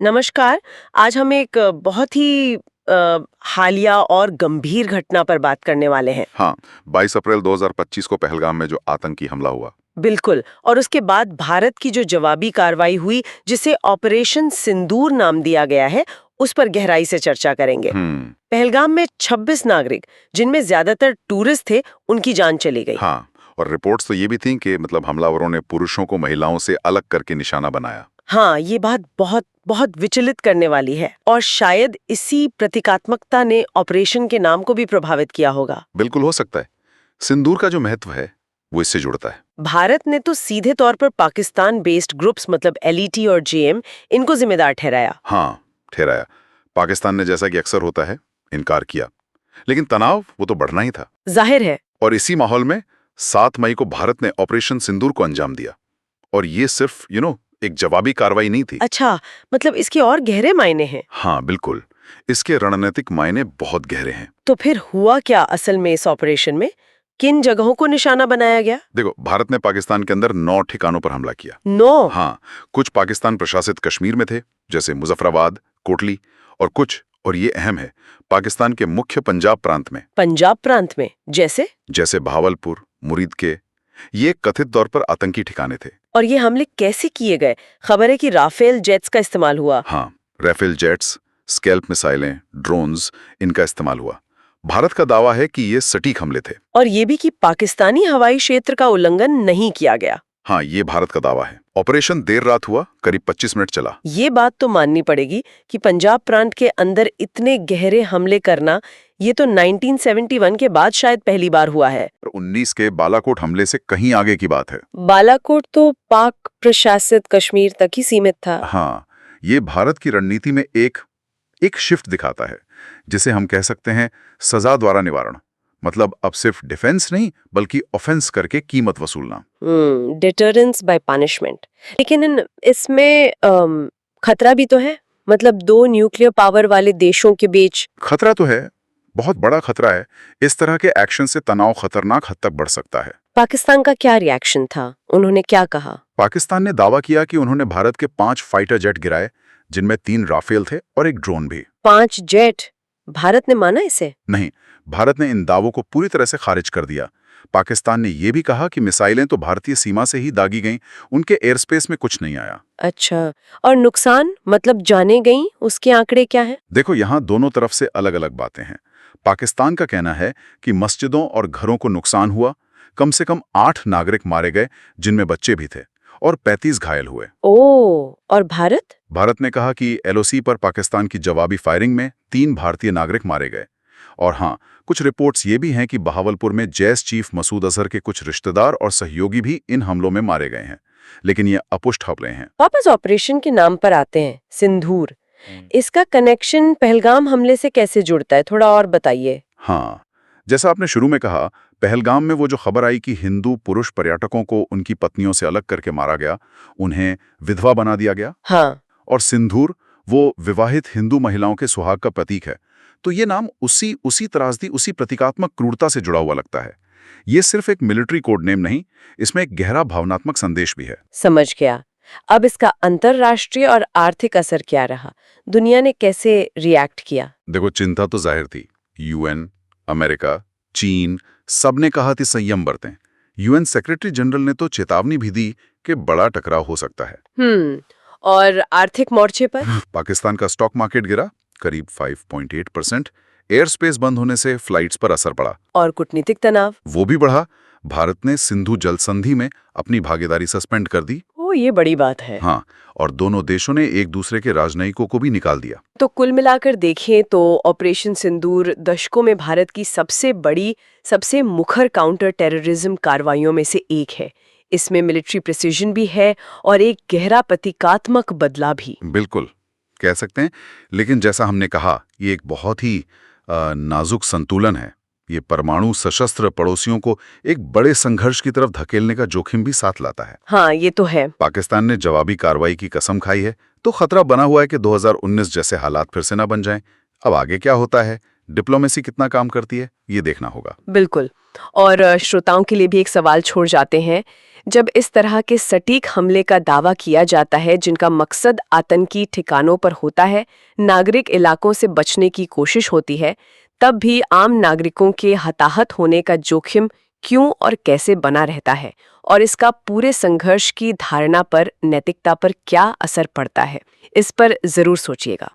नमस्कार। आज हम एक बहुत ही हालिया और गंभीर घटना पर बात करने वाले हैं। हाँ, 22 अप्रैल 2025 को पहलगाम में जो आतंकी हमला हुआ। बिल्कुल। और उसके बाद भारत की जो जवाबी कार्रवाई हुई, जिसे ऑपरेशन सिंदूर नाम दिया गया है, उस पर गहराई से चर्चा करेंगे। पहलगाम में 26 नागरिक, जिनमें ज्यादातर टूरिस्ट थे, उनकी जान चली गई। हाँ, और रिपोर्ट्स तो ये भी थीं कि हमलावरों ने पुरुषों को महिलाओं से अलग करके निशाना बनाया। हाँ, ये बात बहुत बहुत विचलित करने वाली है और शायद इसी प्रतीकात्मकता ने ऑपरेशन के नाम को भी प्रभावित किया होगा। बिल्कुल हो सकता है। सिंदूर का जो महत्व है, वो इससे जुड़ता है। भारत ने तो सीधे तौर पर पाकिस्तान बेस्ड ग्रुप्स मतलब एलईटी और जेएम इनको जिम्मेदार ठहराया। हाँ, ठहराया। पाकिस्तान ने, जैसा कि अक्सर होता है, इनकार किया। लेकिन तनाव वो तो बढ़ना ही था। जाहिर है। और इसी माहौल में 7 मई को भारत ने ऑपरेशन सिंदूर को अंजाम दिया। और ये सिर्फ एक जवाबी कार्रवाई नहीं थी। अच्छा, मतलब इसके और गहरे मायने हैं। हाँ, बिल्कुल। इसके रणनीतिक मायने बहुत गहरे हैं। तो फिर हुआ क्या असल में इस ऑपरेशन में? किन जगहों को निशाना बनाया गया? देखो, भारत ने पाकिस्तान के अंदर 9 ठिकानों पर हमला किया। 9? हाँ, कुछ पाकिस्तान प्रशासित कश्मीर में थे, जैसे मुजफ्फराबाद, कोटली, और कुछ, और ये अहम है, पाकिस्तान के मुख्य पंजाब प्रांत में। पंजाब प्रांत में? जैसे भावलपुर, मुरीद के। ये कथित तौर पर आतंकी ठिकाने थे। और ये हमले कैसे किए गए? खबर है कि राफेल जेट्स का इस्तेमाल हुआ। हाँ, राफेल जेट्स, स्कैल्प मिसाइलें, ड्रोन्स, इनका इस्तेमाल हुआ। भारत का दावा है कि ये सटीक हमले थे। और ये भी कि पाकिस्तानी हवाई क्षेत्र का उल्लंघन नहीं किया गया। हाँ, ये भारत का दावा है। ऑपरेशन देर रात हुआ, करीब 25 मिनट चला। ये बात तो माननी पड़ेगी कि पंजाब प्रांत के अंदर इतने गहरे हमले करना, ये तो 1971 के बाद शायद पहली बार हुआ है। और 19 के बालाकोट हमले से कहीं आगे की बात है। बालाकोट तो पाक प्रशासित कश्मीर तक ही सीमित था। हाँ, ये भारत की रणनीति में एक शिफ्ट दिखाता है, जिसे हम कह सकते हैं सजा द्वारा निवारण। मतलब अब सिर्फ डिफेंस नहीं, बल्कि ऑफेंस करके कीमत वसूलना। Deterrence by punishment. लेकिन इसमें खतरा भी तो है। मतलब 2 न्यूक्लियर पावर वाले देशों के बीच खतरा तो है, बहुत बड़ा खतरा है। इस तरह के एक्शन से तनाव खतरनाक हद तक बढ़ सकता है। पाकिस्तान का क्या रिएक्शन था? उन्होंने क्या कहा? पाकिस्तान ने दावा किया कि उन्होंने भारत के 5 फाइटर जेट गिराए, जिनमें 3 राफेल थे और एक ड्रोन भी। 5 जेट? भारत ने माना इसे? नहीं, भारत ने इन दावों को पूरी तरह से खारिज कर दिया। पाकिस्तान ने यह भी कहा कि मिसाइलें तो भारतीय सीमा से ही दागी गईं, उनके एयर स्पेस में कुछ नहीं आया। अच्छा, और नुकसान मतलब जाने गईं, उसके आंकड़े क्या हैं? देखो, यहाँ दोनों तरफ से अलग अलग बातें हैं। पाकिस्तान का कहना है कि मस्जिदों और घरों को नुकसान हुआ, कम से कम 8 नागरिक मारे गए, जिनमें बच्चे भी थे, और 35 घायल हुए। ओह, और भारत? भारत ने कहा कि एलओसी पर पाकिस्तान की जवाबी फायरिंग में 3 भारतीय नागरिक मारे गए। और हाँ, कुछ रिपोर्ट्स ये भी हैं कि बहावलपुर में जैश चीफ मसूद अजहर के कुछ रिश्तेदार और सहयोगी भी इन हमलों में मारे गए हैं। लेकिन ये अपुष्ट खबरें हैं। वापस ऑपरेशन के नाम पर आते हैं, सिंदूर। इसका कनेक्शन पहलगाम हमले से कैसे जुड़ता है? थोड़ा और बताइए। हाँ, जैसा आपने शुरू में कहा, पहलगाम में वो जो खबर आई कि हिंदू पुरुष पर्यटकों को उनकी पत्नियों से अलग करके मारा गया, उन्हें विधवा बना दिया गया। हाँ। और सिंदूर वो विवाहित हिंदू महिलाओं के सुहाग का प्रतीक है। तो ये नाम उसी त्रासदी, उसी प्रतीकात्मक क्रूरता से जुड़ा हुआ लगता है। ये सिर्फ एक मिलिट्री कोड नेम नहीं, इसमें एक गहरा भावनात्मक संदेश भी है। समझ गया। अब इसका अंतर्राष्ट्रीय और आर्थिक असर क्या रहा? दुनिया ने कैसे रिएक्ट किया? देखो, चिंता तो जाहिर थी। यूएन, अमेरिका, चीन, सबने कहा थी संयम बरतें। यूएन सेक्रेटरी जनरल ने तो चेतावनी भी दी कि बड़ा टकराव हो सकता है। और आर्थिक मोर्चे पर? पाकिस्तान का स्टॉक मार्केट गिरा करीब 5.8%। एयर स्पेस बंद होने से फ्लाइट्स पर असर पड़ा। और कूटनीतिक तनाव? वो भी बढ़ा। भारत ने सिंधु जल संधि में अपनी भागीदारी सस्पेंड कर दी। ओ, ये बड़ी बात है। हाँ, और दोनों देशों ने एक दूसरे के राजनयिकों को भी निकाल दिया। तो कुल मिलाकर देखें तो ऑपरेशन सिंदूर दशकों में भारत की सबसे बड़ी, सबसे मुखर काउंटर टेररिज्म कार्रवाइयों में से एक है। इसमें मिलिट्री प्रिसीजन भी है और एक गहरा प्रतीकात्मक बदला भी। बिल्कुल कह सकते हैं। लेकिन जैसा हमने कहा, ये एक बहुत ही नाजुक संतुलन है। ये परमाणु सशस्त्र पड़ोसियों को एक बड़े संघर्ष की तरफ धकेलने का जोखिम भी साथ लाता है। हाँ, ये तो है। पाकिस्तान ने जवाबी कार्रवाई की कसम खाई है, तो खतरा बना हुआ है कि 2019 जैसे हालात फिर से ना बन जाएं। अब आगे क्या होता है, डिप्लोमेसी कितना काम करती है, ये देखना होगा। बिल्कुल। और श्रोताओं के लिए भी एक सवाल छोड़ जाते हैं। जब इस तरह के सटीक हमले का दावा किया जाता है जिनका मकसद आतंकी ठिकानों पर होता है, नागरिक इलाकों से बचने की कोशिश होती है, तब भी आम नागरिकों के हताहत होने का जोखिम क्यों और कैसे बना रहता है, और इसका पूरे संघर्ष की धारणा पर, नैतिकता पर क्या असर पड़ता है, इस पर जरूर सोचिएगा।